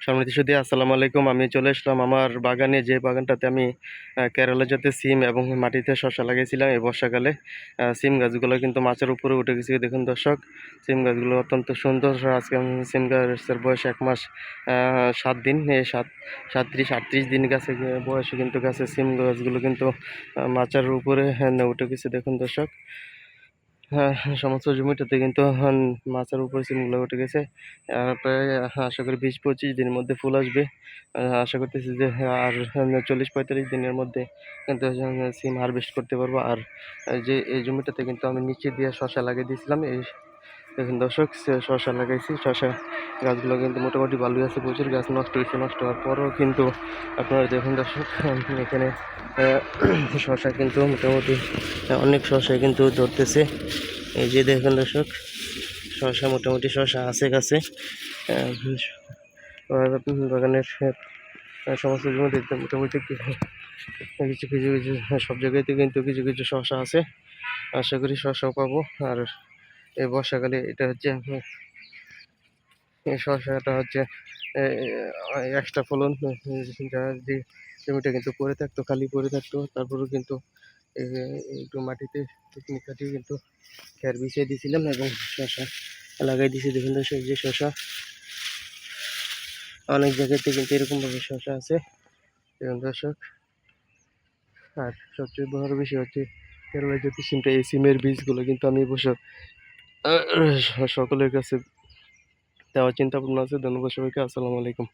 সম্মানিত সুধী, আসসালামু আলাইকুম। আমি চলে আসলাম আমার বাগানে, যে বাগানটাতে আমি কেরালা জাতের সিম এবং মাটিতে শসা লাগিয়েছিলাম এই বর্ষাকালে। সিম গাছগুলো কিন্তু মাচার উপরে উঠে গেছে। দেখুন দর্শক, সিম গাছগুলো অত্যন্ত সুন্দর। আজকে আমি সিম গাছের বয়স 1 মাস 7 দিন, এই 37-38 দিন গাছে বয়সে কিন্তু গাছের সিম গাছগুলো কিন্তু মাচার উপরে উঠে গেছে। দেখুন দর্শক, হ্যাঁ, সমস্ত জমিটাতে কিন্তু মাচার উপরে সিমগুলো উঠে গেছে। প্রায় আশা করি 20-25 দিনের মধ্যে ফুল আসবে। আশা করতেছি যে আর 40-45 দিনের মধ্যে কিন্তু সিম হারভেস্ট করতে পারবো। আর যে এই জমিটাতে কিন্তু আমি নিচে দিয়ে শসা লাগিয়ে দিয়েছিলাম। এই দেখুন দর্শক, শসা লাগাইছি। শসা গাছগুলো কিন্তু মোটামুটি ভালোই আছে। প্রচুর গাছ নষ্ট হয়েছে, নষ্ট হওয়ার পরও কিন্তু আপনারা দেখুন দর্শক, এখানে শসা কিন্তু মোটামুটি অনেক শসা কিন্তু ধরতেছে। এই যে দেখুন দর্শক, শসা মোটামুটি শসা আছে গাছে। বাগানের সমস্ত জমি দেখতে মোটামুটি কিছু কিছু কিছু সব জায়গাতে কিন্তু কিছু কিছু শসা আছে। আশা করি শসাও পাবো। আর এই বর্ষাকালে এটা হচ্ছে এই শসাটা হচ্ছে এক্সট্রা ফলন, যা যে জমিটা কিন্তু পড়ে থাকতো, খালি পড়ে থাকতো, তারপরেও কিন্তু একটু মাটিতে টিকনি কাটিয়ে কিন্তু খ্যার বিছিয়ে দিয়েছিলাম এবং শসা লাগাই দিয়েছি। দেখুন দর্শক, যে শসা অনেক জায়গাতে কিন্তু এরকমভাবে শসা আছে। দেখুন দর্শক, আর সবচেয়ে বড় বিষয় হচ্ছে কেরলা জাতীয় সিমটা, এই সিমের বীজগুলো কিন্তু আমি অবশ্য সকলের কাছে দেওয়ার চিন্তা ভাবনা আছে। ধন্যবাদ সবাইকে। আসসালামু আলাইকুম।